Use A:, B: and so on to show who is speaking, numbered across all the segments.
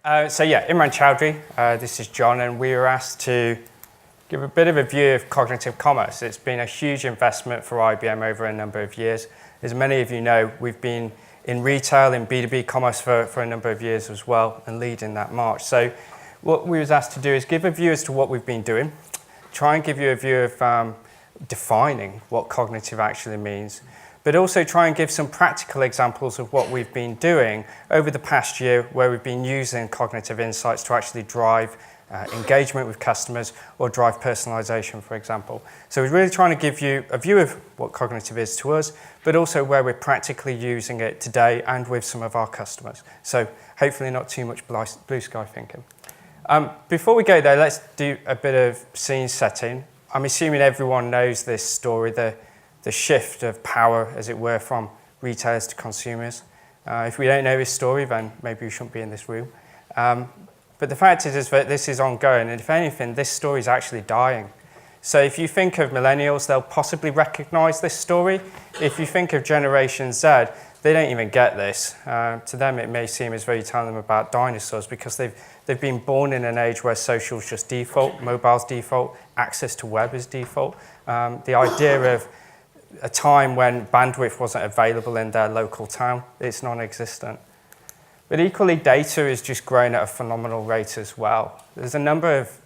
A: Imran Chowdhury, this is John, and we were asked to give a bit of a view of cognitive commerce. It's been a huge investment for IBM over a number of years. As many of you know, we've been in retail, in B2B commerce for a number of years as well, and leading that march. So what we was asked to do is give a view as to what we've been doing, try and give you a view of defining what cognitive actually means, but also try and give some practical examples of what we've been doing over the past year where we've been using cognitive insights to actually drive engagement with customers or drive personalization, for example. So we're really trying to give you a view of what cognitive is to us, but also where we're practically using it today and with some of our customers. So hopefully not too much blue sky thinking. Before we go there, let's do a bit of scene setting. I'm assuming everyone knows this story, the shift of power, as it were, from retailers to consumers. If we don't know this story, then maybe we shouldn't be in this room. But the fact is that this is ongoing, and if anything, this story is actually dying. So if you think of millennials, they'll possibly recognize this story. If you think of Generation Z, they don't even get this. To them, it may seem as though you're telling them about dinosaurs because they've been born in an age where social's just default, mobile's default, access to web is default. The idea of a time when bandwidth wasn't available in their local town, it's non-existent. But equally, data is just growing at a phenomenal rate as well. There's a number of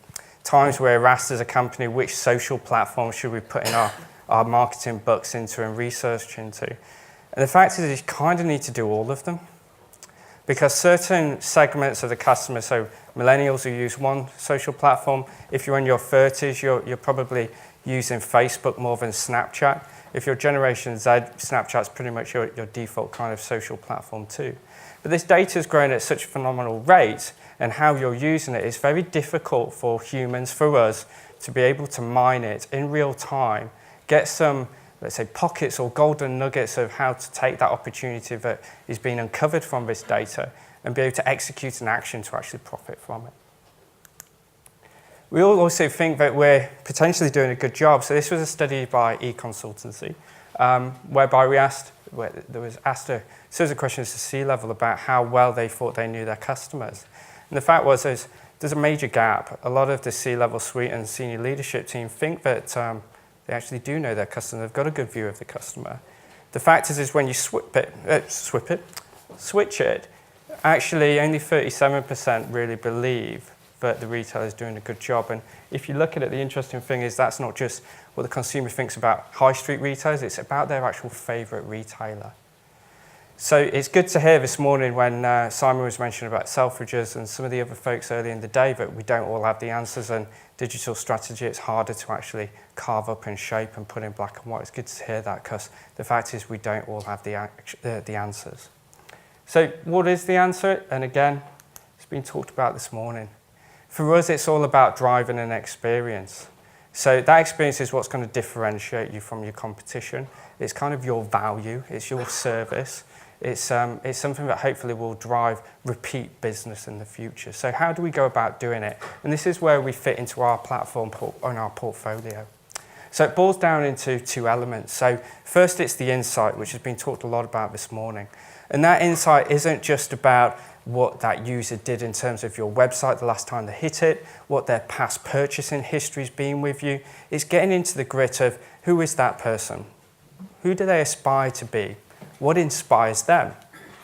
A: times where we're asked as a company which social platform should we put in our marketing books into and research into. And the fact is you kind of need to do all of them because certain segments of the customer, so millennials who use one social platform, if you're in your 30s, you're probably using Facebook more than Snapchat. If you're Generation Z, Snapchat's pretty much your default kind of social platform too. But this data is growing at such a phenomenal rate, and how you're using it is very difficult for humans, for us, to be able to mine it in real time, get some, let's say, pockets or golden nuggets of how to take that opportunity that is being uncovered from this data and be able to execute an action to actually profit from it. We all also think that we're potentially doing a good job. So this was a study by eConsultancy, whereby there was asked a series of questions to C-level about how well they thought they knew their customers. And the fact was there's a major gap. A lot of the C-level suite and senior leadership team think that they actually do know their customer. They've got a good view of the customer. The fact is when you switch it, actually only 37% really believe that the retailer is doing a good job. And if you look at it, the interesting thing is that's not just what the consumer thinks about high street retailers, it's about their actual favorite retailer. So it's good to hear this morning when Simon was mentioning about Selfridges and some of the other folks earlier in the day that we don't all have the answers, and digital strategy, it's harder to actually carve up and shape and put in black and white. It's good to hear that because the fact is we don't all have the answers. So what is the answer? And again, it's been talked about this morning. For us, it's all about driving an experience. So that experience is what's going to differentiate you from your competition. It's kind of your value, it's your service. It's something that hopefully will drive repeat business in the future. So how do we go about doing it? And this is where we fit into our platform on our portfolio. So it boils down into two elements. So first, it's the insight, which has been talked a lot about this morning. And that insight isn't just about what that user did in terms of your website the last time they hit it, what their past purchasing history's been with you. It's getting into the grit of who is that person? Who do they aspire to be? What inspires them?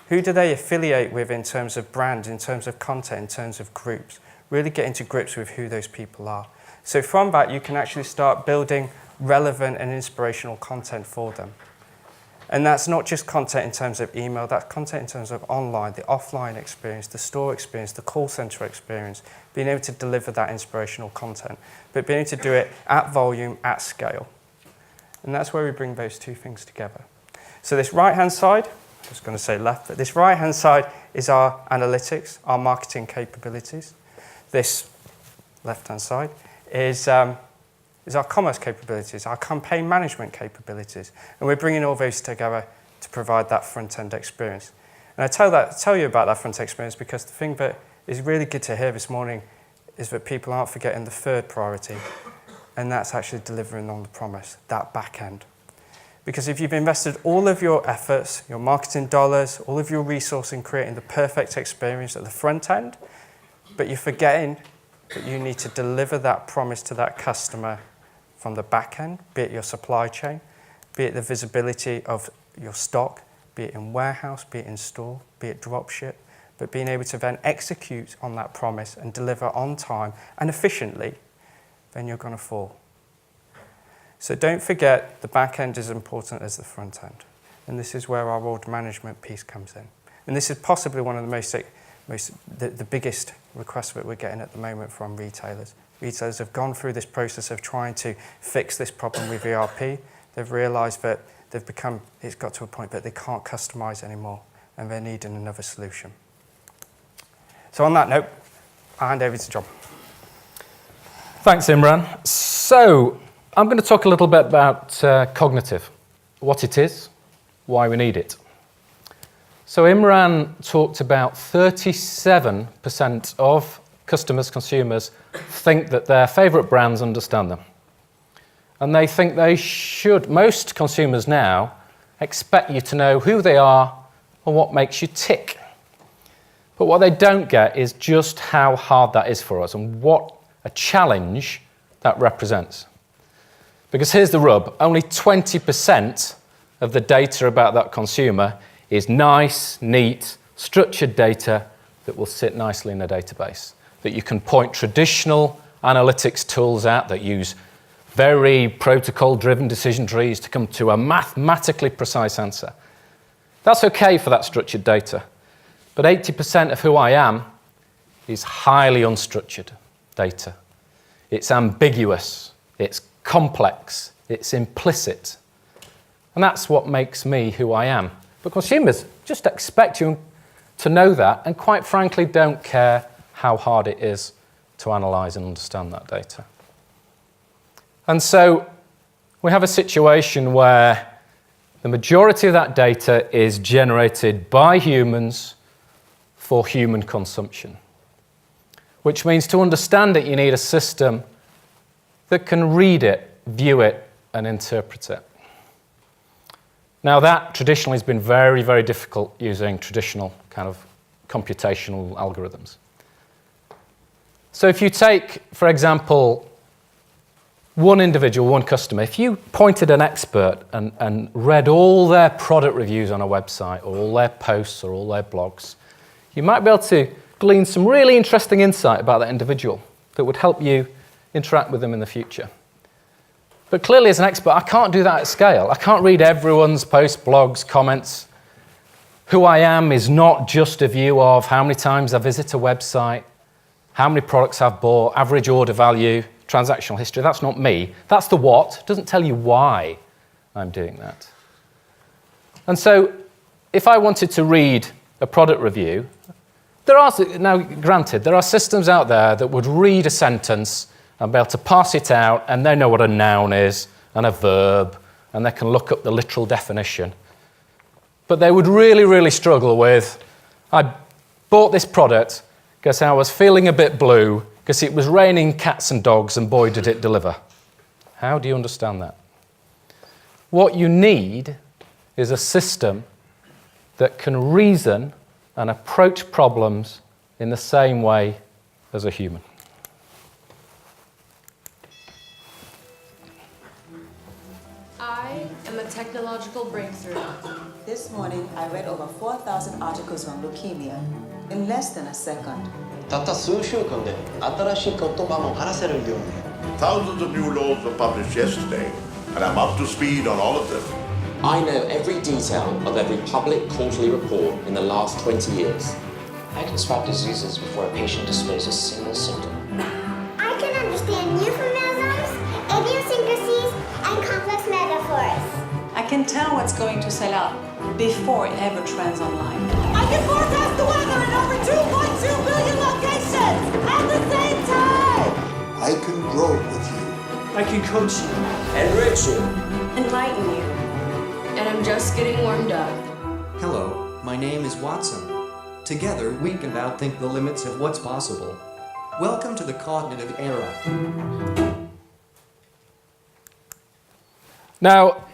A: Who do they affiliate with in terms of brand, in terms of content, in terms of groups? Really get into grips with who those people are. So from that, you can actually start building relevant and inspirational content for them. And that's not just content in terms of email, that's content in terms of online, the offline experience, the store experience, the call center experience, being able to deliver that inspirational content, but being able to do it at volume, at scale. And that's where we bring those two things together. So this right-hand side, I was going to say left, but this right-hand side is our analytics, our marketing capabilities. This left-hand side is our commerce capabilities, our campaign management capabilities. And we're bringing all those together to provide that front-end experience. And I tell you about that front-end experience because the thing that is really good to hear this morning is that people aren't forgetting the third priority, and that's actually delivering on the promise, that back end. Because if you've invested all of your efforts, your marketing dollars, all of your resource in creating the perfect experience at the front end, but you're forgetting that you need to deliver that promise to that customer from the back end, be it your supply chain, be it the visibility of your stock, be it in warehouse, be it in store, be it drop ship, but being able to then execute on that promise and deliver on time and efficiently, then you're going to fall. So don't forget the back end is important as the front end. And this is where our order management piece comes in. And this is possibly one of the biggest requests that we're getting at the moment from retailers. Retailers have gone through this process of trying to fix this problem with ERP. They've realized that it's got to a point that they can't customize anymore and they're needing another solution. So on that note, I'll hand over to John.
B: Thanks, Imran. So I'm going to talk a little bit about cognitive, what it is, why we need it. So Imran talked about 37% of customers, consumers, think that their favorite brands understand them. And they think they should. Most consumers now expect you to know who they are and what makes you tick. But what they don't get is just how hard that is for us and what a challenge that represents. Because here's the rub, only 20% of the data about that consumer is nice, neat, structured data that will sit nicely in a database, that you can point traditional analytics tools at that use very protocol-driven decision trees to come to a mathematically precise answer. That's okay for that structured data, but 80% of who I am is highly unstructured data. It's ambiguous, it's complex, it's implicit, and that's what makes me who I am. But consumers just expect you to know that and quite frankly don't care how hard it is to analyze and understand that data. And so we have a situation where the majority of that data is generated by humans for human consumption, which means to understand it, you need a system that can read it, view it, and interpret it. Now that traditionally has been very, very difficult using traditional kind of computational algorithms. So if you take, for example, one individual, one customer, if you pointed an expert and read all their product reviews on a website or all their posts or all their blogs, you might be able to glean some really interesting insight about that individual that would help you interact with them in the future. But clearly, as an expert, I can't do that at scale. I can't read everyone's posts, blogs, comments. Who I am is not just a view of how many times I visit a website, how many products I've bought, average order value, transactional history. That's not me. That's the what. It doesn't tell you why I'm doing that. And so if I wanted to read a product review, now granted, there are systems out there that would read a sentence and be able to parse it out, and they know what a noun is and a verb, and they can look up the literal definition. But they would really, really struggle with, I bought this product because I was feeling a bit blue because it was raining cats and dogs, and boy, did it deliver. How do you understand that? What you need is a system that can reason and approach problems in the same way as a human.
C: I am a technological breakthrough.
D: This morning, I read over 4,000 articles on leukemia in less than a second.
E: たった数週間で新しい言葉も話せるように。
F: Thousands of new laws were published yesterday, and I'm up to speed on all of them.
G: I know every detail of every public quarterly report in the last 20 years.
H: I can spot diseases before a patient displays a single symptom.
I: I can understand euphemisms, idiosyncrasies, and complex metaphors.
D: I can tell what's going to sell out before it ever trends online.
J: I can forecast the weather in over 2.2 billion locations at the same time!
K: I can grow with you.
H: I can coach you.
G: Enrich you.
C: Enlighten you. And I'm just getting warmed up.
L: Hello, my name is Watson. Together, we can outthink the limits of what's possible. Welcome to the cognitive era.
B: Now,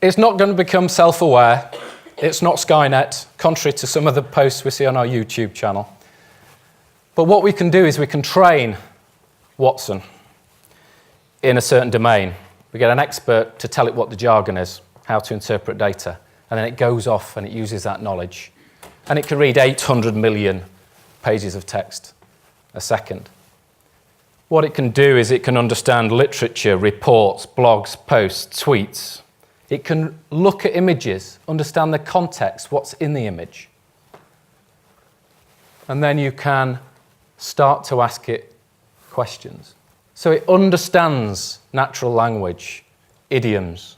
B: it's not going to become self-aware. It's not Skynet, contrary to some of the posts we see on our YouTube channel. But what we can do is we can train Watson in a certain domain. We get an expert to tell it what the jargon is, how to interpret data, and then it goes off and it uses that knowledge. And it can read 800 million pages of text a second. What it can do is it can understand literature, reports, blogs, posts, tweets. It can look at images, understand the context, what's in the image. And then you can start to ask it questions. So it understands natural language, idioms,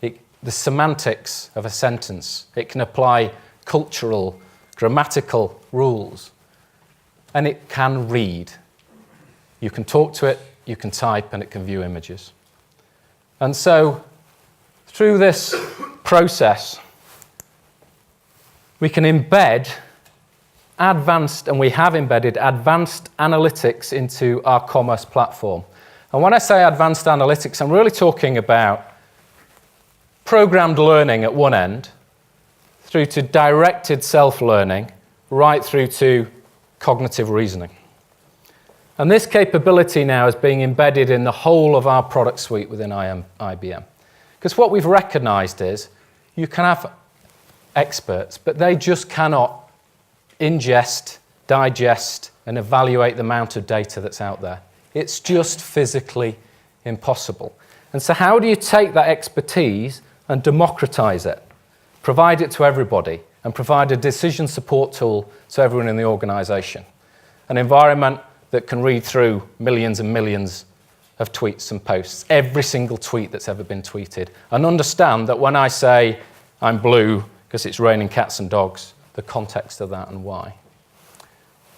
B: the semantics of a sentence. It can apply cultural, grammatical rules. And it can read. You can talk to it, you can type, and it can view images. And so, through this process, we can embed advanced, and we have embedded advanced analytics into our commerce platform. And when I say advanced analytics, I'm really talking about programmed learning at one end, through to directed self-learning, right through to cognitive reasoning. And this capability now is being embedded in the whole of our product suite within IBM. Because what we've recognized is you can have experts, but they just cannot ingest, digest, and evaluate the amount of data that's out there. It's just physically impossible. And so how do you take that expertise and democratize it, provide it to everybody, and provide a decision support tool to everyone in the organization? An environment that can read through millions and millions of tweets and posts, every single tweet that's ever been tweeted, and understand that when I say I'm blue because it's raining cats and dogs, the context of that and why.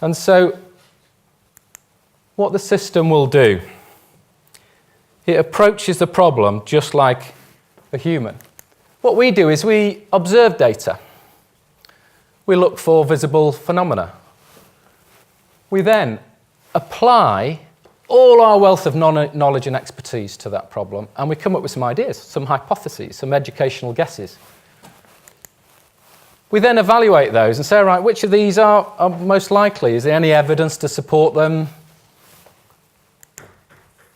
B: And so what the system will do, it approaches the problem just like a human. What we do is we observe data. We look for visible phenomena. We then apply all our wealth of knowledge and expertise to that problem, and we come up with some ideas, some hypotheses, some educational guesses. We then evaluate those and say, right, which of these are most likely? Is there any evidence to support them?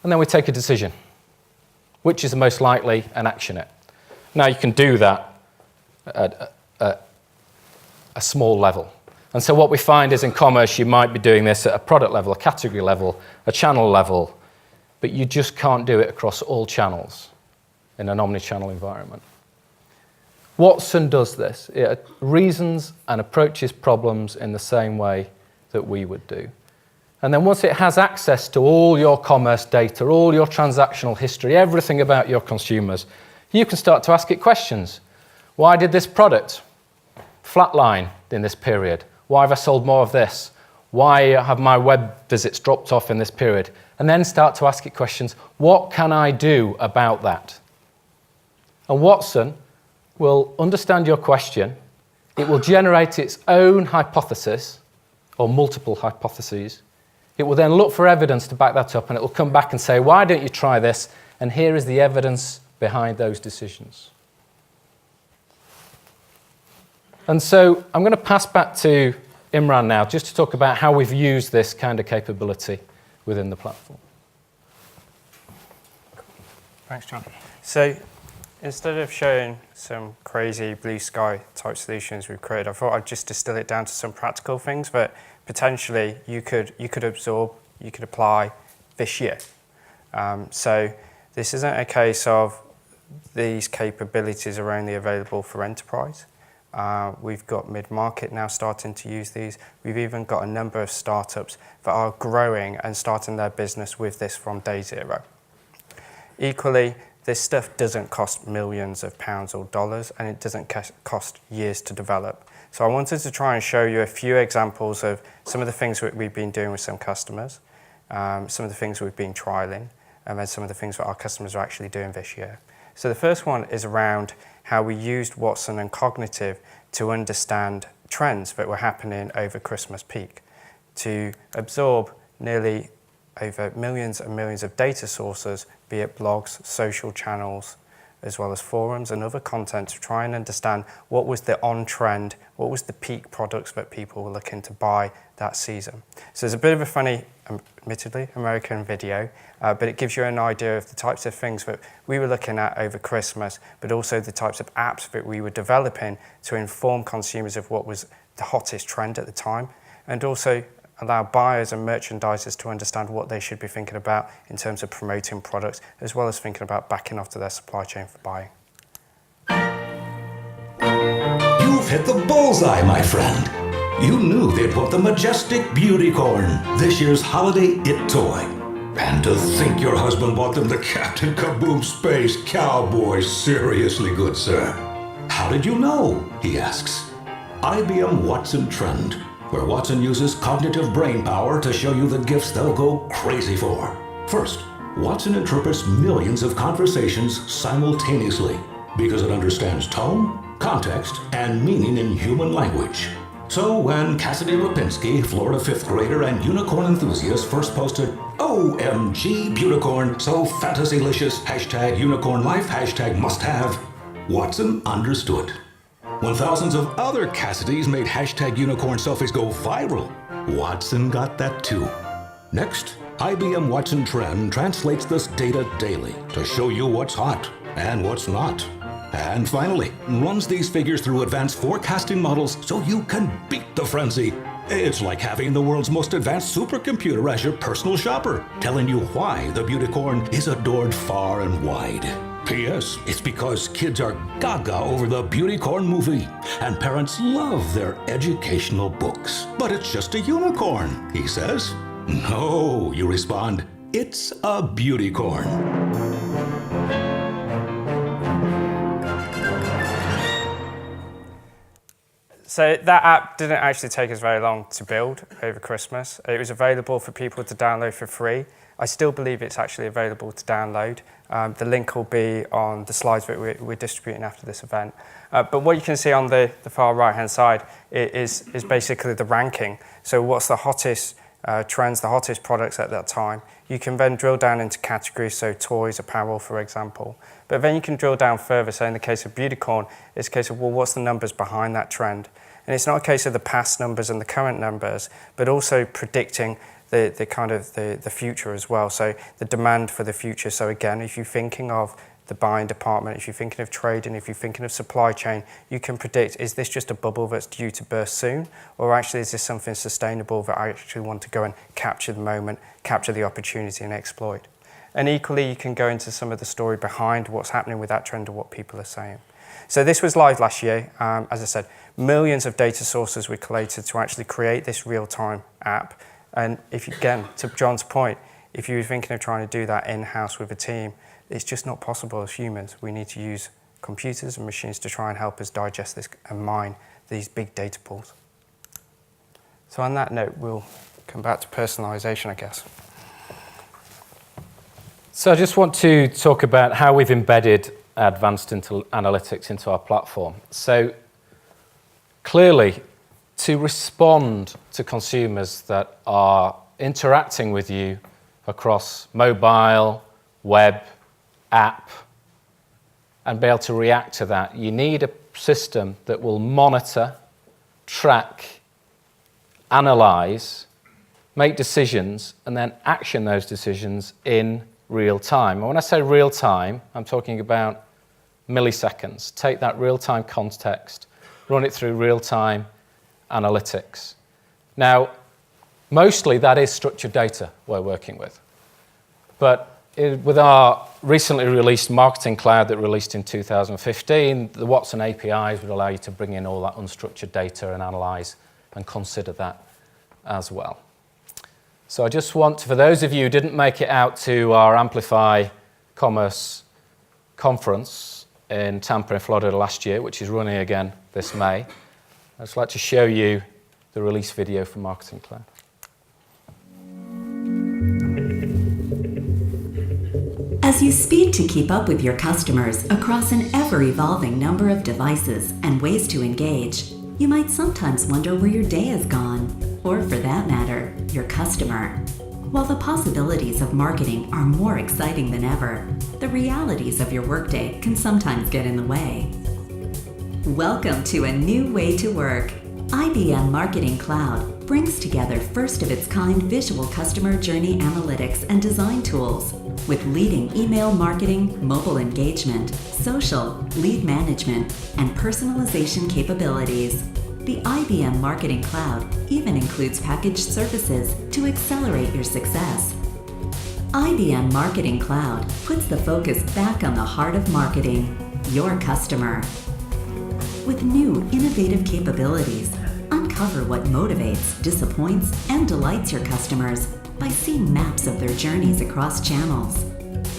B: And then we take a decision. Which is the most likely, and action it. Now, you can do that at a small level. And so what we find is in commerce, you might be doing this at a product level, a category level, a channel level, but you just can't do it across all channels in an omni-channel environment. Watson does this. It reasons and approaches problems in the same way that we would do. And then once it has access to all your commerce data, all your transactional history, everything about your consumers, you can start to ask it questions. Why did this product flatline in this period? Why have I sold more of this? Why have my web visits dropped off in this period? And then start to ask it questions. What can I do about that? And Watson will understand your question. It will generate its own hypothesis, or multiple hypotheses. It will then look for evidence to back that up, and it will come back and say, why don't you try this? And here is the evidence behind those decisions. And so I'm going to pass back to Imran now, just to talk about how we've used this kind of capability within the platform.
A: Thanks, John. So instead of showing some crazy blue sky type solutions we've created, I thought I'd just distill it down to some practical things that potentially you could absorb, you could apply this year. So this isn't a case of these capabilities are only available for enterprise. We've got mid-market now starting to use these. We've even got a number of startups that are growing and starting their business with this from day zero. Equally, this stuff doesn't cost millions of pounds or dollars, and it doesn't cost years to develop. So I wanted to try and show you a few examples of some of the things that we've been doing with some customers, some of the things we've been trialing, and then some of the things that our customers are actually doing this year. So the first one is around how we used Watson and Cognitive to understand trends that were happening over Christmas peak, to absorb nearly over millions and millions of data sources, be it blogs, social channels, as well as forums and other content to try and understand what was the on-trend, what was the peak products that people were looking to buy that season. So there's a bit of a funny, admittedly, American video, but it gives you an idea of the types of things that we were looking at over Christmas, but also the types of apps that we were developing to inform consumers of what was the hottest trend at the time, and also allow buyers and merchandisers to understand what they should be thinking about in terms of promoting products, as well as thinking about backing off to their supply chain for buying.
M: You've hit the bullseye, my friend. You knew they'd put the majestic Beautycorn, this year's holiday it toy. And to think your husband bought them the Captain Kaboom Space Cowboy. Seriously, good sir. How did you know? He asks. IBM Watson Trend, where Watson uses cognitive brain power to show you the gifts they'll go crazy for. First, Watson interprets millions of conversations simultaneously because it understands tone, context, and meaning in human language. So when Cassidy Lipinski, Florida 5th grader and unicorn enthusiast, first posted, OMG Beautycorn, so fantasylicious, #unicorn life, #must have, Watson understood. When thousands of other Cassidys made #unicorn selfies go viral, Watson got that too. Next, IBM Watson Trend translates this data daily to show you what's hot and what's not. And finally, runs these figures through advanced forecasting models so you can beat the frenzy. It's like having the world's most advanced supercomputer as your personal shopper, telling you why the Beautycorn is adored far and wide. P.S. It's because kids are gaga over the Beautycorn movie, and parents love their educational books. But it's just a unicorn, he says. No, you respond, it's a Beautycorn.
A: So that app didn't actually take us very long to build over Christmas. It was available for people to download for free. I still believe it's actually available to download. The link will be on the slides that we're distributing after this event. But what you can see on the far right-hand side is basically the ranking. So what's the hottest trends, the hottest products at that time. You can then drill down into categories, so toys, apparel, for example. But then you can drill down further. So in the case of Beautycorn, it's a case of, well, what's the numbers behind that trend? And it's not a case of the past numbers and the current numbers, but also predicting the future as well. So the demand for the future. So again, if you're thinking of the buying department, if you're thinking of trading, if you're thinking of supply chain, you can predict, is this just a bubble that's due to burst soon? Or actually is this something sustainable that I actually want to go and capture the moment, capture the opportunity and exploit? And equally, you can go into some of the story behind what's happening with that trend or what people are saying. So this was live last year. As I said, millions of data sources were collated to actually create this real-time app. And if you, again, to John's point, if you were thinking of trying to do that in-house with a team, it's just not possible as humans. We need to use computers and machines to try and help us digest this and mine these big data pools. So on that note, we'll come back to personalization, I guess.
B: So I just want to talk about how we've embedded advanced analytics into our platform. So clearly, to respond to consumers that are interacting with you across mobile, web, app, and be able to react to that, you need a system that will monitor, track, analyze, make decisions, and then action those decisions in real time. And when I say real time, I'm talking about milliseconds. Take that real-time context, run it through real-time analytics. Now, mostly that is structured data we're working with. But with our recently released Marketing Cloud that released in 2015, the Watson APIs would allow you to bring in all that unstructured data and analyze and consider that as well. So I just want to, for those of you who didn't make it out to our Amplify Commerce conference in Tampa in Florida last year, which is running again this May, I'd just like to show you the release video from Marketing Cloud.
N: As you speed to keep up with your customers across an ever-evolving number of devices and ways to engage, you might sometimes wonder where your day has gone, or for that matter, your customer. While the possibilities of marketing are more exciting than ever, the realities of your workday can sometimes get in the way. Welcome to a new way to work. IBM Marketing Cloud brings together first-of-its-kind visual customer journey analytics and design tools with leading email marketing, mobile engagement, social, lead management, and personalization capabilities. The IBM Marketing Cloud even includes packaged services to accelerate your success. IBM Marketing Cloud puts the focus back on the heart of marketing, your customer. With new, innovative capabilities, uncover what motivates, disappoints, and delights your customers by seeing maps of their journeys across channels.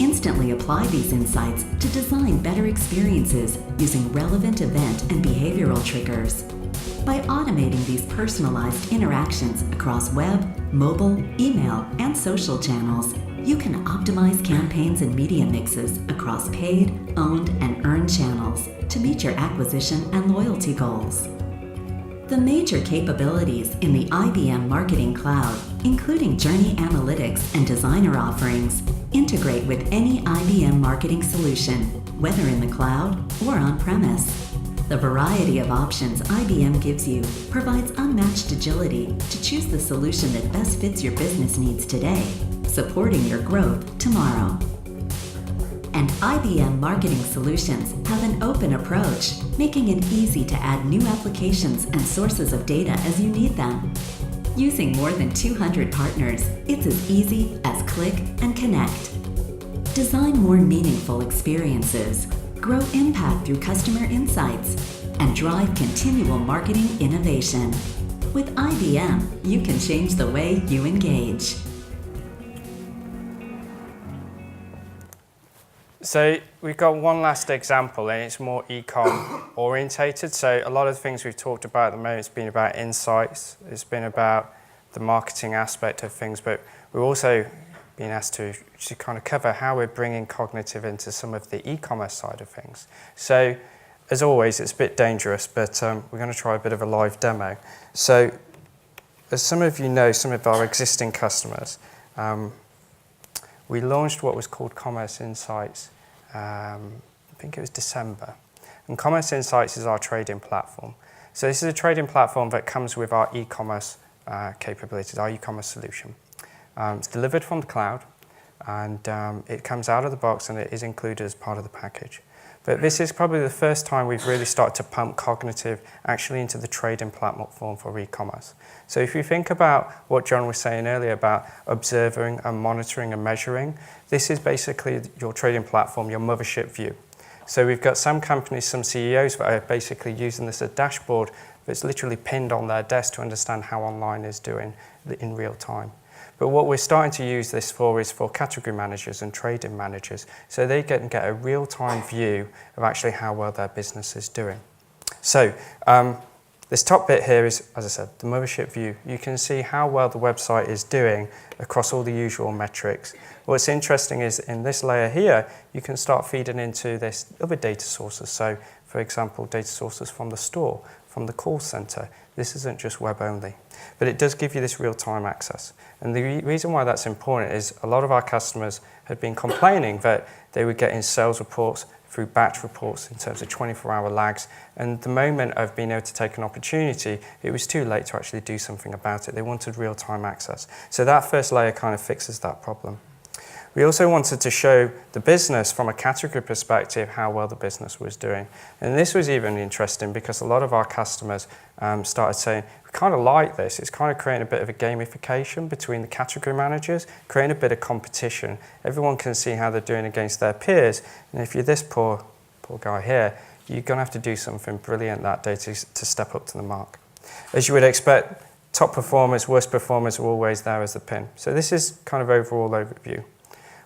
N: Instantly apply these insights to design better experiences using relevant event and behavioral triggers. By automating these personalized interactions across web, mobile, email, and social channels, you can optimize campaigns and media mixes across paid, owned, and earned channels to meet your acquisition and loyalty goals. The major capabilities in the IBM Marketing Cloud, including Journey Analytics and Designer offerings, integrate with any IBM marketing solution, whether in the cloud or on-premise. The variety of options IBM gives you provides unmatched agility to choose the solution that best fits your business needs today, supporting your growth tomorrow. And IBM Marketing Solutions have an open approach, making it easy to add new applications and sources of data as you need them. Using more than 200 partners, it's as easy as click and connect. Design more meaningful experiences, grow impact through customer insights, and drive continual marketing innovation. With IBM, you can change the way you engage.
A: So we've got one last example, and it's more e-com orientated. So a lot of the things we've talked about at the moment has been about insights. It's been about the marketing aspect of things, but we're also being asked to kind of cover how we're bringing cognitive into some of the e-commerce side of things. So as always, it's a bit dangerous, but we're going to try a bit of a live demo. So as some of you know, some of our existing customers, we launched what was called Commerce Insights, I think it was December. And Commerce Insights is our trading platform. So this is a trading platform that comes with our e-commerce capabilities, our e-commerce solution. It's delivered from the cloud, and it comes out of the box, and it is included as part of the package. But this is probably the first time we've really started to pump cognitive actually into the trading platform for e-commerce. So if you think about what John was saying earlier about observing and monitoring and measuring, this is basically your trading platform, your mothership view. So we've got some companies, some CEOs that are basically using this as a dashboard that's literally pinned on their desk to understand how online is doing in real time. But what we're starting to use this for is for category managers and trading managers, so they can get a real-time view of actually how well their business is doing. So this top bit here is, as I said, the mothership view. You can see how well the website is doing across all the usual metrics. What's interesting is in this layer here, you can start feeding into this other data sources. So, for example, data sources from the store, from the call center. This isn't just web only, but it does give you this real-time access. And the reason why that's important is a lot of our customers had been complaining that they were getting sales reports through batch reports in terms of 24-hour lags. And the moment of being able to take an opportunity, it was too late to actually do something about it. They wanted real-time access. So that first layer kind of fixes that problem. We also wanted to show the business from a category perspective how well the business was doing. And this was even interesting because a lot of our customers started saying, we kind of like this. It's kind of creating a bit of a gamification between the category managers, creating a bit of competition. Everyone can see how they're doing against their peers. And if you're this poor guy here, you're going to have to do something brilliant that day to step up to the mark. As you would expect, top performers, worst performers are always there as the pin. So this is kind of overall overview.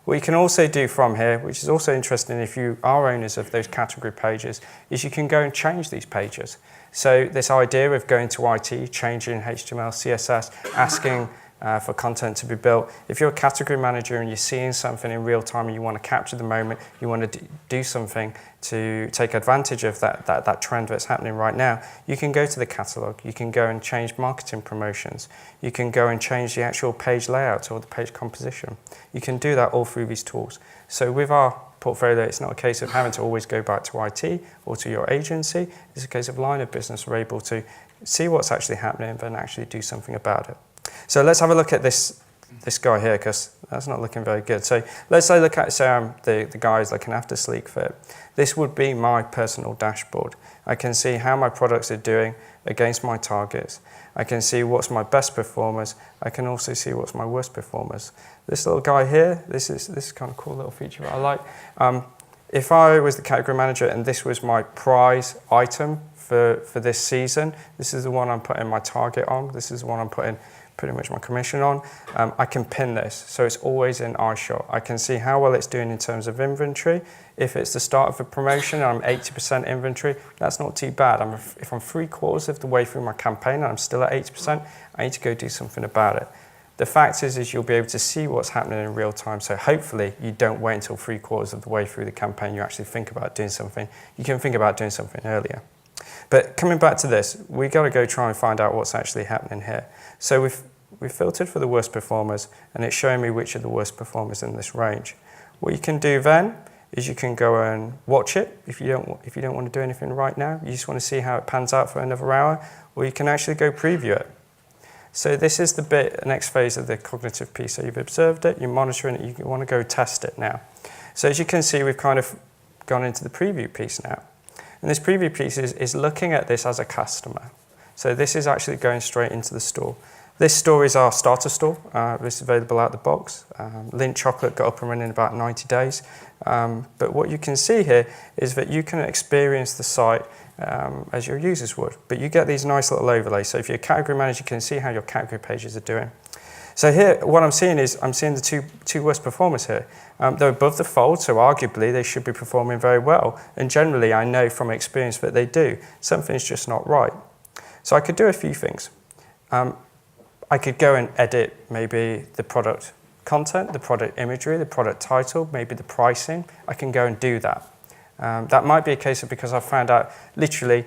A: What you can also do from here, which is also interesting if you are owners of those category pages, is you can go and change these pages. So this idea of going to IT, changing HTML, CSS, asking for content to be built. If you're a category manager and you're seeing something in real time and you want to capture the moment, you want to do something to take advantage of that trend that's happening right now, you can go to the catalog, you can go and change marketing promotions, you can go and change the actual page layout or the page composition. You can do that all through these tools. So with our portfolio, it's not a case of having to always go back to IT or to your agency. It's a case of line of business. We're able to see what's actually happening and then actually do something about it. So let's have a look at this guy here, because that's not looking very good. So let's say look at, the guys looking after Sleek Fit. This would be my personal dashboard. I can see how my products are doing against my targets. I can see what's my best performers. I can also see what's my worst performers. This little guy here, this is kind of cool little feature that I like. If I was the category manager and this was my prize item for this season, this is the one I'm putting my target on. This is the one I'm putting pretty much my commission on. I can pin this, so it's always in eyeshot. I can see how well it's doing in terms of inventory. If it's the start of a promotion and I'm 80% inventory, that's not too bad. If I'm 3/4 of the way through my campaign and I'm still at 80%, I need to go do something about it. The fact is you'll be able to see what's happening in real time, so hopefully you don't wait until 3/4 of the way through the campaign, you actually think about doing something. You can think about doing something earlier. But coming back to this, we got to go try and find out what's actually happening here. So we've filtered for the worst performers, and it's showing me which are the worst performers in this range. What you can do then is you can go and watch it if you don't want to do anything right now. You just want to see how it pans out for another hour, or you can actually go preview it. So this is the next phase of the cognitive piece. So you've observed it, you're monitoring it, you want to go test it now. So as you can see, we've kind of gone into the preview piece now. And this preview piece is looking at this as a customer. So this is actually going straight into the store. This store is our starter store. This is available out the box. Lindt Chocolate got up and running in about 90 days. But what you can see here is that you can experience the site as your users would. But you get these nice little overlays. So if you're a category manager, you can see how your category pages are doing. So here, what I'm seeing is I'm seeing the two worst performers here. They're above the fold, so arguably they should be performing very well. And generally, I know from experience that they do. Something's just not right. So I could do a few things. I could go and edit maybe the product content, the product imagery, the product title, maybe the pricing. I can go and do that. That might be a case of because I found out literally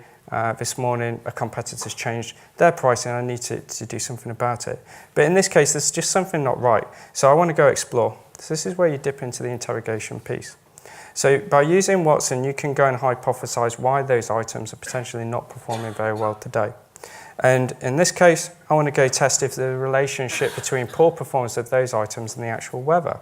A: this morning a competitor's changed their pricing and I need to do something about it. But in this case, there's just something not right. So I want to go explore. So this is where you dip into the interrogation piece. So by using Watson, you can go and hypothesize why those items are potentially not performing very well today. And in this case, I want to go test if the relationship between poor performance of those items and the actual weather.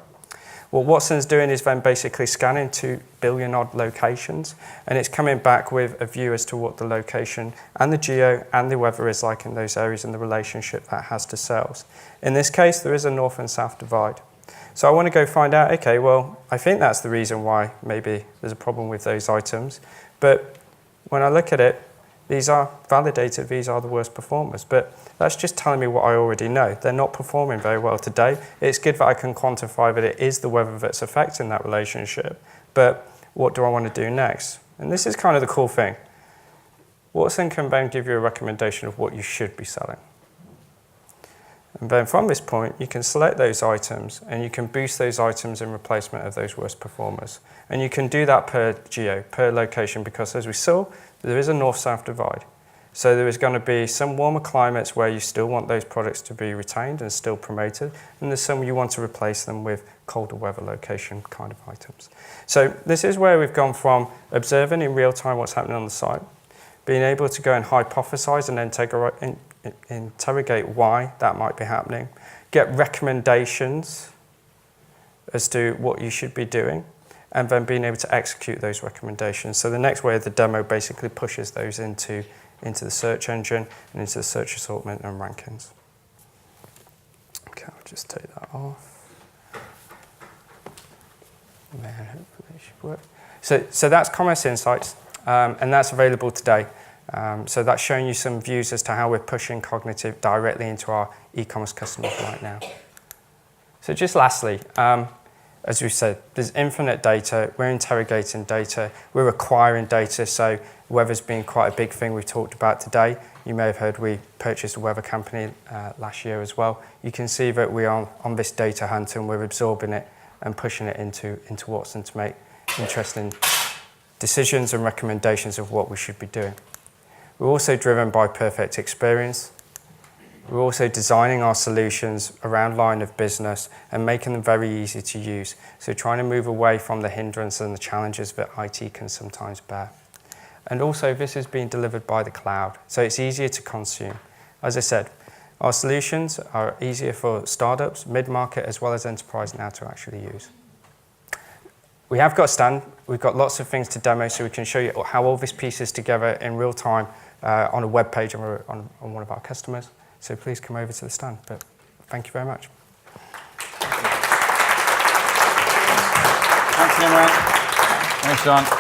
A: What Watson's doing is then basically scanning 2 billion odd locations, and it's coming back with a view as to what the location and the geo and the weather is like in those areas and the relationship that has to sales. In this case, there is a north and south divide. So I want to go find out, okay, well, I think that's the reason why maybe there's a problem with those items. But when I look at it, these are validated, these are the worst performers. But that's just telling me what I already know. They're not performing very well today. It's good that I can quantify that it is the weather that's affecting that relationship. But what do I want to do next? And this is kind of the cool thing. Watson can then give you a recommendation of what you should be selling. And then from this point, you can select those items and you can boost those items in replacement of those worst performers. And you can do that per geo, per location, because as we saw, there is a north-south divide. So there is going to be some warmer climates where you still want those products to be retained and still promoted, and there's some you want to replace them with colder weather location kind of items. So this is where we've gone from observing in real time what's happening on the site, being able to go and hypothesize and interrogate why that might be happening, get recommendations as to what you should be doing, and then being able to execute those recommendations. So the next way of the demo basically pushes those into the search engine and into the search assortment and rankings. Okay, I'll just take that off. And then hopefully it should work. So that's Commerce Insights, and that's available today. So that's showing you some views as to how we're pushing cognitive directly into our e-commerce customers right now. So just lastly, as we said, there's infinite data. We're interrogating data. We're acquiring data. So weather's been quite a big thing we've talked about today. You may have heard we purchased a weather company last year as well. You can see that we are on this data hunt and we're absorbing it and pushing it into Watson to make interesting decisions and recommendations of what we should be doing. We're also driven by perfect experience. We're also designing our solutions around line of business and making them very easy to use. So trying to move away from the hindrance and the challenges that IT can sometimes bear. And also this is being delivered by the cloud, so it's easier to consume. As I said, our solutions are easier for startups, mid-market, as well as enterprise now to actually use. We have got a stand. We've got lots of things to demo, so we can show you how all this pieces together in real time on a web page on one of our customers. So please come over to the stand. But thank you very much.
O: Thanks, Imran. Thanks, John.